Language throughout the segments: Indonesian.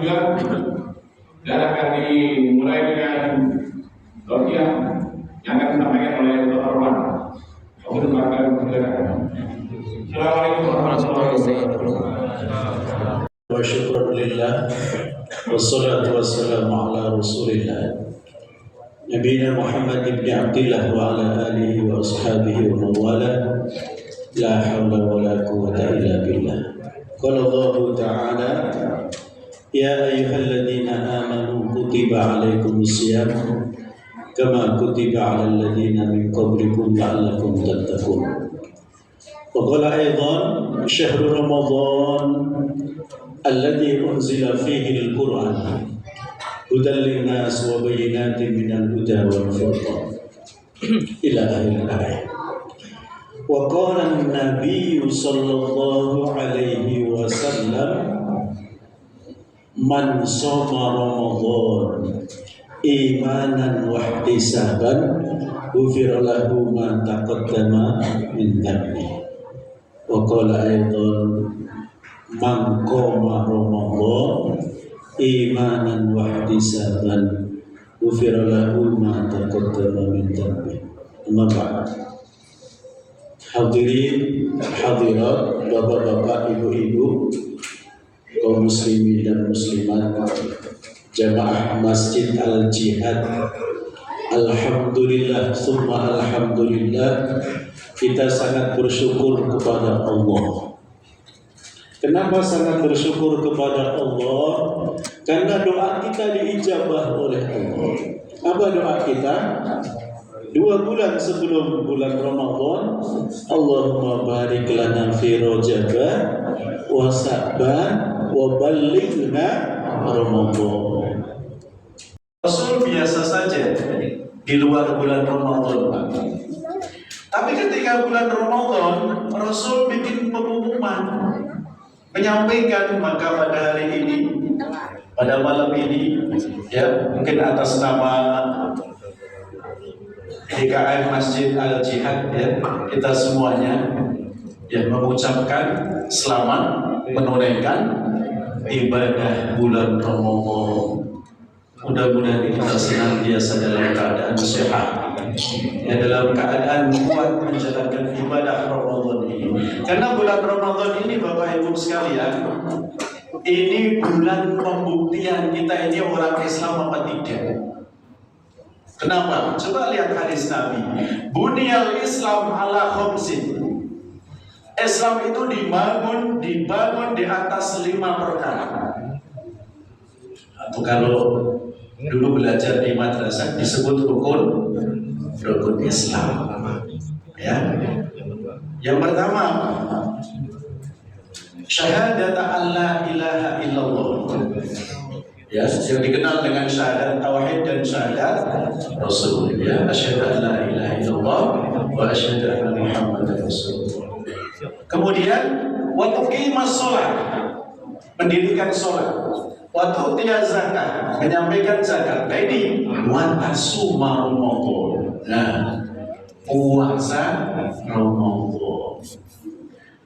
juga dan akan dimulai dengan tausiah yang akan disampaikan oleh Dr. Arwan. Assalamualaikum warahmatullahi wabarakatuh. Wa syukur lillah wassalatu wassalamu ala rasulillah Nabiina Muhammad ibn Abdillah wa ala alihi wa ashabihi wa mawala la hawla wa la quwwata illa billah. Qala Allah ta'ala ya ayyuhalladzina amanu kutiba alaikumus shiyam kama kutiba alal ladzina min qablikum la'allakum tattaqun. Wa qala aidan syahru Ramadan alladzi unzila fihi al-Qur'an hudan linnas wa bayyinatin minal huda wal furqan ila akhir ayat. Wa qala an-nabiy sallallahu alaihi wasallam man shoma Ramadan imanan wa ihtisaban ghufira lahu ma taqaddama min dhanbi. Wa qala aidan man qama Ramadan imanan wa ihtisaban ghufira lahu ma taqaddama min dhanbi. Amma ba'd. Hadirin hadirat, bapak-bapak, ibu-ibu, kaum muslimin dan muslimat, jamaah Masjid Al-Jihad, alhamdulillah summa alhamdulillah, kita sangat bersyukur kepada Allah. Kenapa sangat bersyukur kepada Allah? Karena doa kita diijabah oleh Allah. Apa doa kita? 2 bulan sebelum bulan Ramadan, Allahumma barik lana fi Rajab wa Sya'ban wa ballighna Ramadan. Rasul biasa saja di luar bulan Ramadan, Pak. Tapi ketika bulan Ramadan, Rasul bikin pengumuman, menyampaikan, maka pada hari ini, pada malam ini, ya mungkin atas nama DKM Masjid Al-Jihad, ya kita semuanya ya mengucapkan selamat menunaikan ibadah bulan Ramadan. Mudah-mudahan kita senantiasa dalam keadaan sehat, ya dalam keadaan kuat menjalankan ibadah Ramadan ini. Karena bulan Ramadan ini, Bapak Ibu sekalian, ini bulan pembuktian kita ini orang Islam apa tidak. Kenapa? Coba lihat hadis Nabi. Bunyal Islam ala khamsin. Islam itu dibangun di atas 5 perkara. Atau kalau dulu belajar di madrasah disebut rukun Islam. Ya. Yang pertama, syahadat an la ilaha illallah. Ya, yang dikenal dengan syahadat tauhid dan syahadat Rasul. Ya, asyhadu an la ilaha illallah wa asyhadu anna Muhammadar Rasulullah. Kemudian wa tuqimas shalah, mendirikan salat. Wa tu'tiyaz zakat, menyampaikan zakat. Nah ini wa tasuma Ramadan. Nah, puasa Ramadan.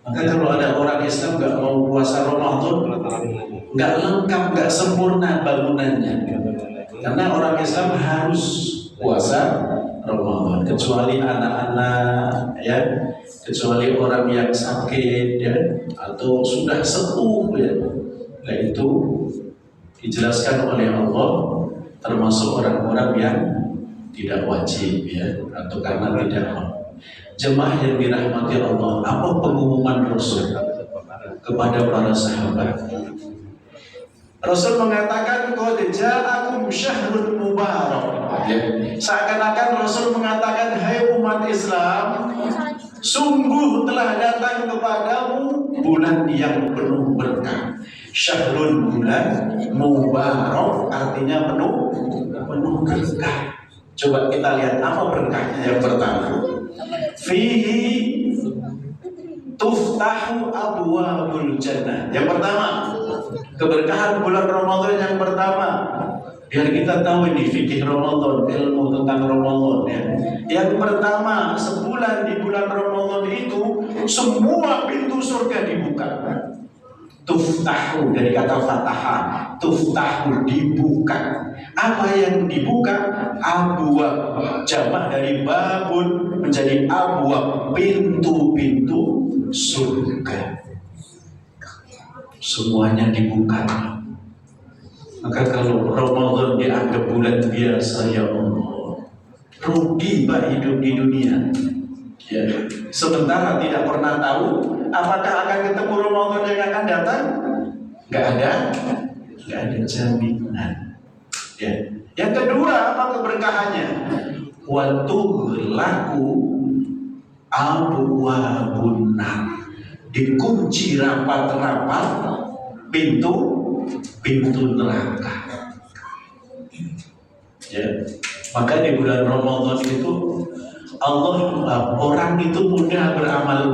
Maka kalau ada orang Islam nggak mau puasa Ramadan, nggak lengkap, nggak sempurna bangunannya. Karena orang Islam harus puasa Ramadan, kecuali anak-anak, ya, kecuali orang yang sakit, ya, atau sudah sepuh, ya. Nah itu dijelaskan oleh Allah termasuk orang-orang yang tidak wajib, ya, atau karena tidak mau. Jemaah yang dirahmati Allah, apa pengumuman Rasul kepada para sahabat? Rasul mengatakan qad ja'akum syahrun mubarak. Seakan-akan Rasul mengatakan, hai umat Islam, sungguh telah datang kepadamu bulan yang penuh berkah. Syahrun, bulan, mubarak artinya penuh berkah. Coba kita lihat apa berkahnya. Yang pertama, fihi tuftahu abwabul jannah. Yang pertama, keberkahan bulan Ramadan yang pertama, biar kita tahu ini fikih Ramadan, ilmu tentang Ramadan, ya. Yang pertama, sebulan di bulan Ramadan itu semua pintu surga dibuka. Tuftahu dari kata fataha, tuftahu dibuka. Apa yang dibuka? Abwab, jamak dari babun menjadi abwab, pintu-pintu surga. Semuanya dibuka. Maka kalau Ramadan dianggap bulan biasa, ya Allah, rugi Pak hidup di dunia. Ya. Sementara tidak pernah tahu apakah akan ketemu Ramadan yang akan datang. Nggak ada jaminan. Ya. Yang kedua, apa keberkahannya? Watughlaqu abwabun nar, dikunci rapat-rapat pintu neraka. Ya. Maka di bulan Ramadan itu orang itu mudah beramal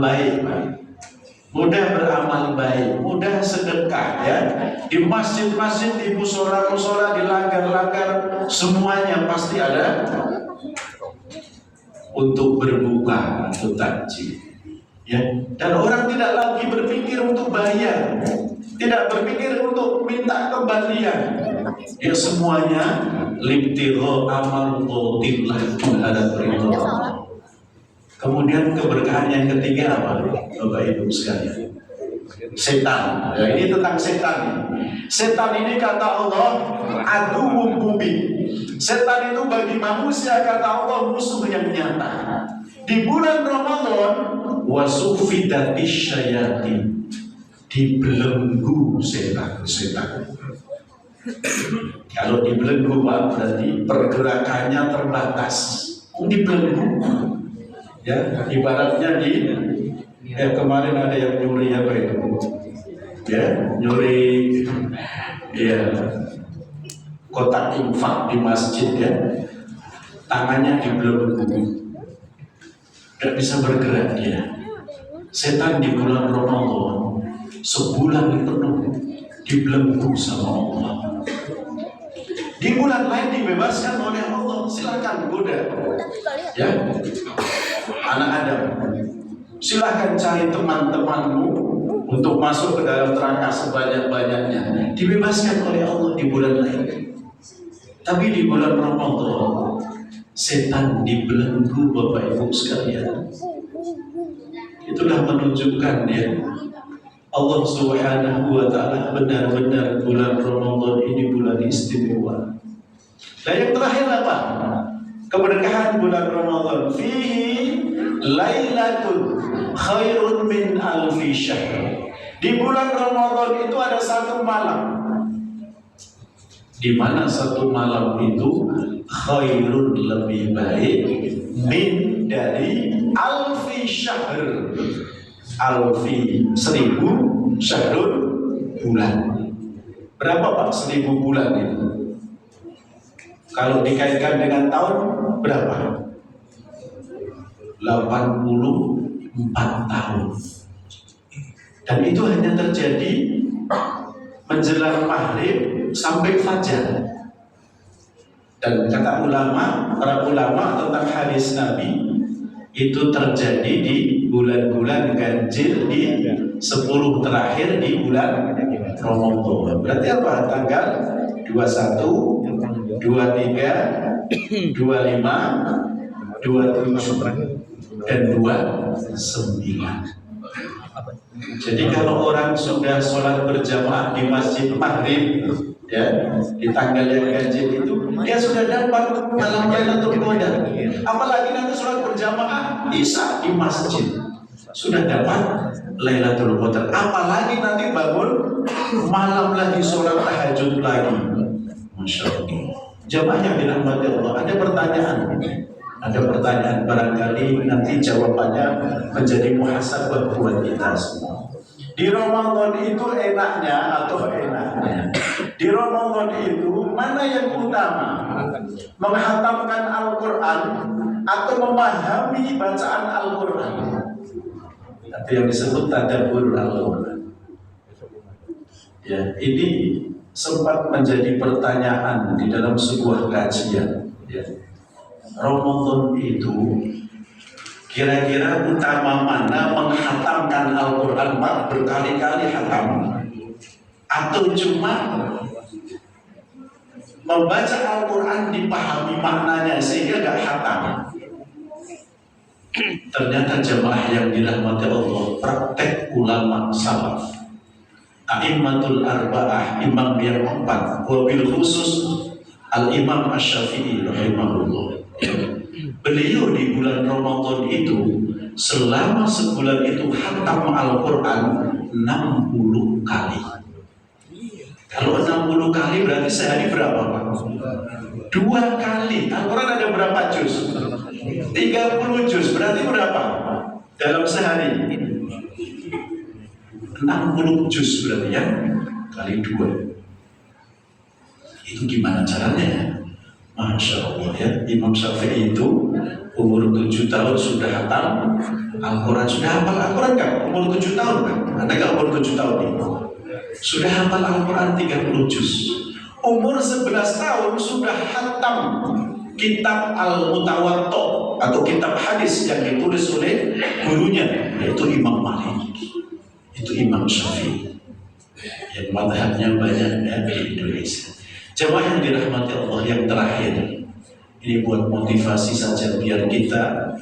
baik, mudah sedekah, ya. Di masjid-masjid, di musola-musola, di langgar-langgar, semuanya pasti ada untuk berbuka, untuk takjil, ya. Dan orang tidak lagi berpikir untuk bayar, tidak berpikir untuk minta kembalian, ya. Semuanya libtigha amardhatillah, ada perintah. Kemudian keberkahan yang ketiga apa, Bapak Ibu sekalian? Setan. Ya, ini tentang setan. Setan ini kata Allah aduwwum mubin. Setan itu bagi manusia kata Allah musuh yang nyata. Di bulan Ramadan wasufidatish syayatin, dibelenggu setan. Kalau dibelenggu berarti pergerakannya terbatas. Dibelenggu. Ya, ibaratnya kemarin ada yang nyuri apa itu? Ya, nyuri kotak infak di masjid, ya. Tangannya dibelenggu. Tidak bisa bergerak dia. Setan di bulan Ramadan sebulan penuh dibelenggu sama Allah. Di bulan lain dibebaskan oleh Allah, silakan goda. Ya, anak Adam, silakan cari teman-temanmu untuk masuk ke dalam neraka sebanyak-banyaknya. Dibebaskan oleh Allah di bulan lain. Tapi di bulan Ramadan setan dibelenggu, Bapak Ibu sekalian. Itulah menunjukkan, ya, Allah Subhanahu wa ta'ala benar-benar bulan Ramadan ini bulan istimewa. Dan yang terakhir apa? Keberkahan bulan Ramadan. Fihi lailatul khairun min alfi syahr. Di bulan Ramadan itu ada satu malam, di mana satu malam itu khairun lebih baik min dari alfi syahr. Alfi 1000, syahrun bulan. Berapa Pak 1000 bulan itu? Kalau dikaitkan dengan tahun berapa? 84 tahun. Dan itu hanya terjadi menjelang maghrib sampai fajar. Dan kata para ulama tentang hadis Nabi, itu terjadi di bulan-bulan ganjil, di 10 terakhir di bulan Ramadan. Berarti apa? Tanggal 21, 23, 25, 27 dan 29. Jadi kalau orang sudah sholat berjamaah di masjid maghrib, ya, di tanggal yang ganjil itu, dia sudah dapat malam Lailatul Qadar. Apalagi nanti sholat berjamaah isya di masjid, sudah dapat Lailatul Qadar. Apalagi nanti bangun malam lagi sholat tahajud lagi. Masya Allah. Jamaah yang dirahmati Allah, ada pertanyaan barangkali nanti jawabannya menjadi muhasabah buat kita semua. Di Ramadan itu enaknya, di Ramadan itu mana yang utama? Menghatamkan Al-Quran atau memahami bacaan Al-Quran? Itu yang disebut tadabbur Al-Quran. Ya, ini sempat menjadi pertanyaan di dalam sebuah kajian. Ya. Ramadan itu kira-kira utama mana? Menghatamkan Al-Quran berkali-kali hatam, Atau cuma membaca Al-Quran dipahami maknanya sehingga gak hatam? Ternyata jemaah yang dirahmati Allah, praktek ulama salaf, a'immatul arba'ah, imam yang empat, wabil khusus Al-Imam Asy-Syafi'i rahimahullah. Beliau di bulan Ramadan itu selama sebulan itu khatam Al-Quran 60 kali. Kalau 60 kali berarti sehari berapa Pak? 2 kali. Al-Quran ada berapa juz? 30 juz. Berarti berapa? Dalam sehari 60 juz berarti ya, kali 2. Itu gimana caranya? Masya Allah ya, Imam Syafi'i itu umur 7 tahun sudah hafal Al-Quran. Sudah hafal Al-Quran kan? Umur 7 tahun kan? Ada gak umur 7 tahun itu? Sudah hafal Al-Quran 30 juz. Umur 11 tahun sudah hatam kitab Al-Mutawatta atau kitab hadis yang ditulis oleh gurunya, yaitu Imam Malik. Itu Imam Syafi'i yang madhabnya banyak ya di Indonesia. Jemaah yang dirahmati Allah, yang terakhir ini buat motivasi saja biar kita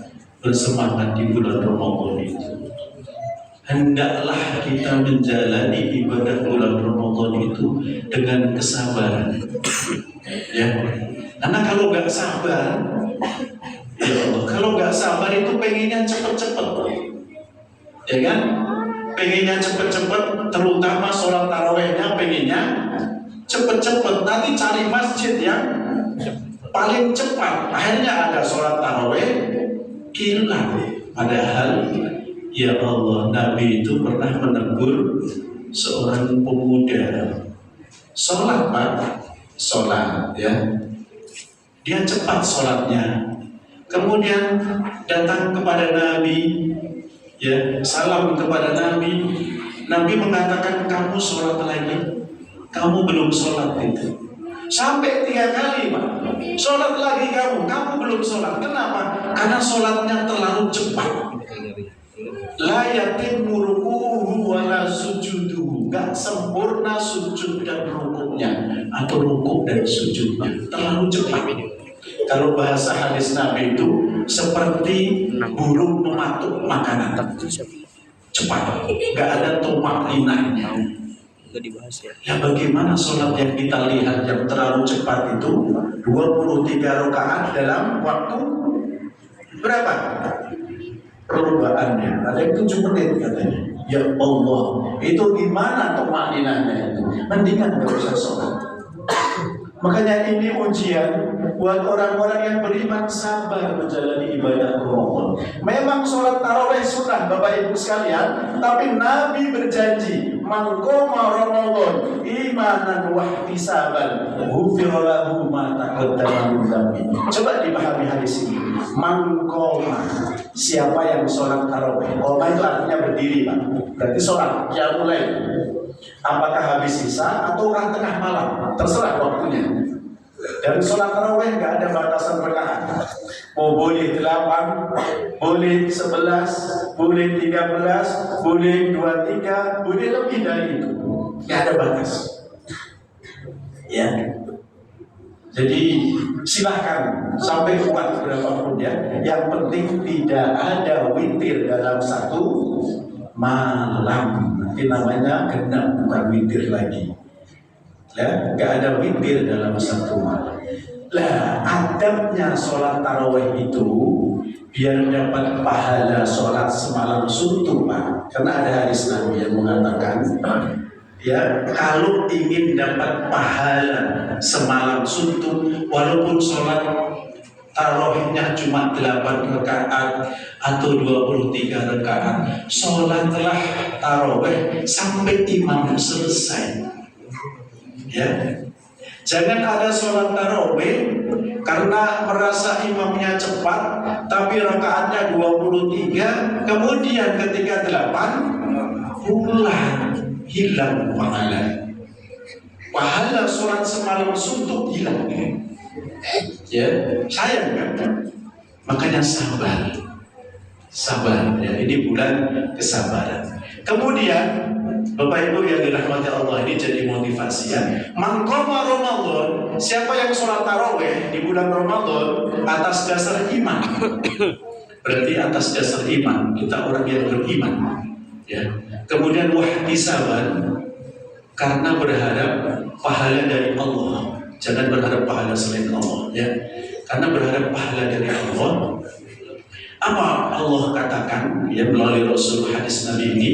bersemangat di bulan Ramadan itu. Hendaklah kita menjalani ibadah bulan Ramadan itu dengan kesabaran. Ya, karena kalau nggak sabar, ya Allah, kalau nggak sabar itu pengennya cepet-cepet, ya kan? Pengennya cepet-cepet, terutama sholat tarawehnya pengennya cepet-cepet. Nanti cari masjid yang paling cepat. Akhirnya ada sholat taraweh kilat. Padahal ya Allah, Nabi itu pernah menegur seorang pemuda. Sholat Pak, sholat ya. Dia cepat sholatnya. Kemudian datang kepada Nabi, ya, salam kepada Nabi. Nabi mengatakan, kamu sholat lagi. Kamu belum sholat itu. Sampai 3 kali Pak. Sholat lagi kamu belum sholat. Kenapa? Karena sholatnya terlalu cepat. La yatimmu ruku'uhu wa la sujuduhu. Gak sempurna sujud dan rukuknya, atau rukuk dan sujudnya terlalu cepat. Kalau bahasa hadis Nabi itu seperti burung mematuk makanan. Cepat, gak ada tumak linahnya. Ya bagaimana sholat yang kita lihat yang terlalu cepat itu 23 rakaat dalam waktu berapa? Perubahannya ada yang 7 menit katanya. Ya Allah, itu gimana tumakninahnya itu? Mendingan gak usah sholat. Makanya ini ujian buat orang-orang yang beriman, sabar menjalani ibadah Ramadan. Memang sholat tarawih sunnah Bapak Ibu sekalian, tapi Nabi berjanji, man qoma Ramadan imanan wa ihtisaban ghufira lahu ma taqaddama min dhanbi. Coba dipahami hadis ini. Man qoma, siapa yang sholat tarawih? Qoma itu artinya berdiri Pak. Berarti sholat ya mulai. Apakah habis sisa atau orang tengah malam? Terserah waktunya. Dan sholat tarawih nggak ada batasan rakaat. Mau boleh 8, boleh 11, boleh 13, boleh 23, boleh lebih dari itu. Nggak ada batas. Ya. Jadi silahkan sampai kuat berapapun ya. Yang penting tidak ada witir dalam satu malam. Nanti namanya genap, bukan witir lagi. Ya, gak ada witir dalam satu malam. Lah, adabnya sholat tarawih itu biar dapat pahala sholat semalam suntuk Pak. Karena ada hadis Nabi yang mengatakan, ya, kalau ingin dapat pahala semalam suntuk, walaupun sholat tarawihnya cuma 8 rakaat atau 23 rakaat, sholatlah tarawih sampai imam selesai. Ya, jangan ada sholat tarawih karena merasa imamnya cepat, tapi rakaatnya 23, kemudian ketika 8 pulang, hilang pahala sholat semalam suntuk hilang. Ya, sayang kan? Makanya sabar ya, ini bulan kesabaran. Kemudian Bapak Ibu yang dirahmati Allah, ini jadi motivasi ya. Man qama Ramadan, siapa yang sholat tarawih di bulan Ramadan atas dasar iman. Berarti atas dasar iman, kita orang yang beriman. Ya. Kemudian wahtisaban, karena berharap pahala dari Allah. Jangan berharap pahala selain Allah ya. Karena berharap pahala dari Allah. Apa Allah katakan ya melalui Rasul hadis Nabi ini,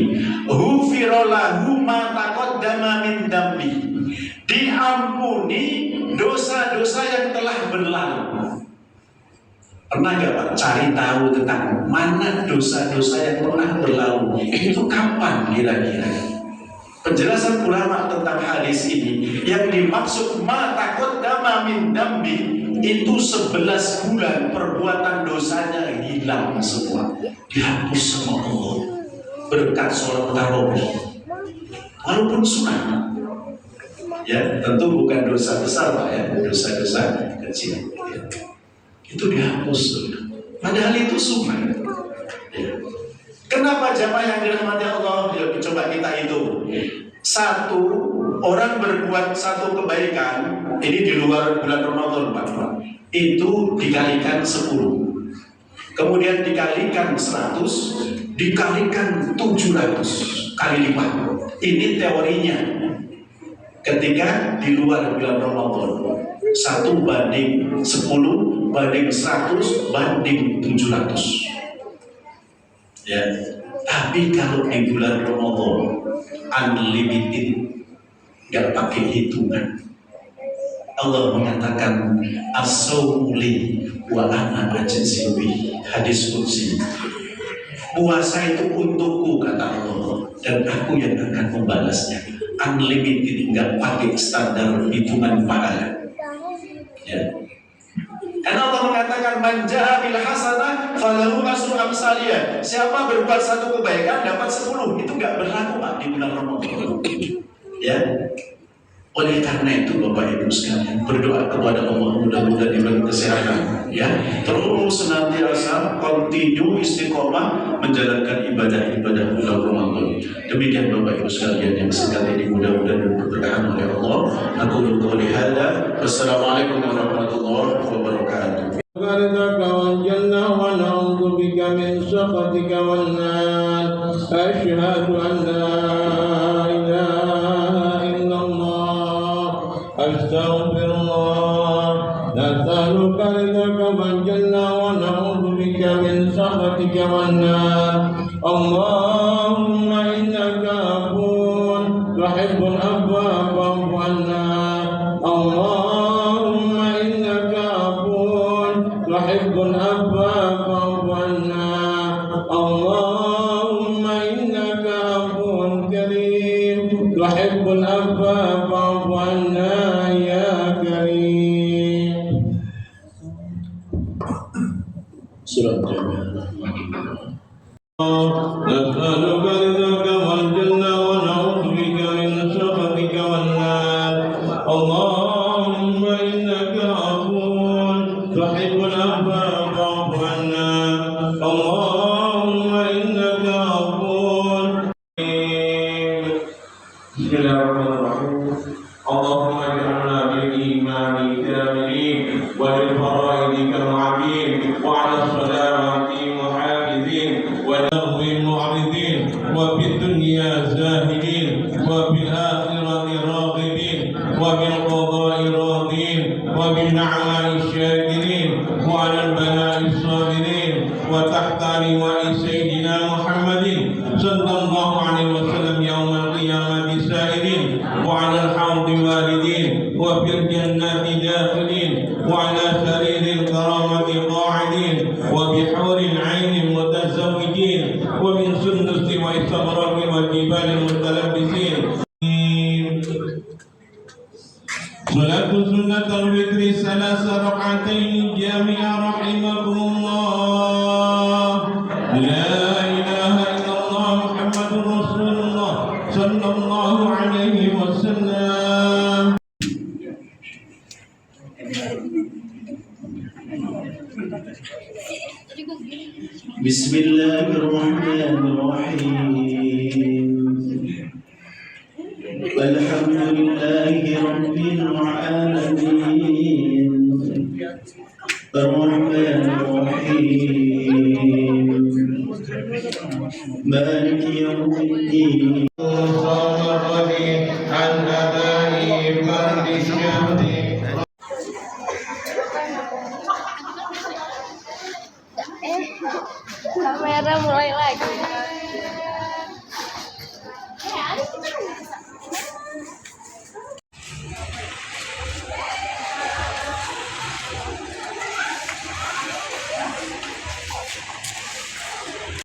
ghufira lahu ma taqaddama min dambi, diampuni dosa-dosa yang telah berlalu. Pernah gak Pak cari tahu tentang mana dosa-dosa yang pernah berlalu? Itu kapan kira-kira? Penjelasan ulama tentang hadis ini, yang dimaksud ma taqaddama min dambi itu 11 bulan perbuatan dosanya hilang semua, dihapus sama Allah berkat sholat tarawih, walaupun sunnah. Ya, tentu bukan dosa besar Pak ya, dosa-dosa kecil. Ya. Itu dihapus, padahal itu sunnah. Ya. Kenapa jamaah yang dirahmati Allah? Ya, coba kita hitung. Satu orang berbuat satu kebaikan, ini di luar bulan Ramadan Pak, itu dikalikan 10, kemudian dikalikan 100, dikalikan 700 kali lipat. Ini teorinya. Ketika di luar bulan Ramadan, 1 banding 10 banding 100 banding 700. Ya, tapi kalau di bulan Ramadan unlimited, nggak pakai hitungan. Allah mengatakan as-sawli wa ana ajzibi, hadis qudsi. Puasa itu untukku kata Allah, dan aku yang akan membalasnya. Unlimited, nggak pakai standar hitungan pahala. Ya. Karena Allah mengatakan man jaa bil hasanah falahu asru amsaliyah. Siapa berbuat satu kebaikan dapat 10. Itu enggak berlaku Pak di bulan Ramadan. Ya. Oleh karena itu Bapak Ibu sekalian, berdoa kepada Allah mudah-mudahan diberi kesehatan ya. Terus senantiasa continue istiqomah menjalankan ibadah-ibadah bulan Ramadan. Demikian Bapak Ibu sekalian yang sekali ini mudah-mudahan diberkahi oleh Allah. Aku qouli hadza. Wassalamualaikum warahmatullahi wabarakatuh. غرضك والجنة ونعوذ بك من سخطك والنار أشهد أن لا إله إلا الله أستغفر الله نسألك رضاك والجنة ونعوذ بك من سخطك والنار اللهم إنك عفو تحب العفو فاعف عنا اللهم إنك عفو تحب العفو فاعف عنا اللهم إنك عفو كريم تحب العفو فاعف عنا يا كريم. Surah Al-Jami'ah. نسألك رضاك والجنة ونعوذ بك من سخطك والنار اللهم إنك عفو تحب العفو فاعف عنا اللهم إنك عفو. بسم الله الرحمن الرحيم. اللهم اجعلنا بالإيمان كاملين وبالفرائض كالعبيد وعلى الصلوات محافظين ولغو معرضين وفي الدنيا زاهدين وفي الآخرة راغبين وبالقضاء راضين وبالنعماء شاكرين وعلى البلاء الصابرين وتحت لواء سيدنا محمد صلى الله عليه وسلم يوم القيامة سائرين وعلى الحوض والدين وفي الجنة داخلين وعلى سرير الكرامة قاعدين وبحور العين متزوجين ومن سندس واستبرق والجبال متلبسين. صلاة سنة الوتر 3 ركعتين جامعة رحمكم الله. لا إله إلا الله محمد رسول الله صلى الله عليه وسلم. Bismillahirrahmanirrahim. العالمين الرحمن الرحيم مالك يوم الدين عن أداء فرد الشهر Kamera mulai lagi.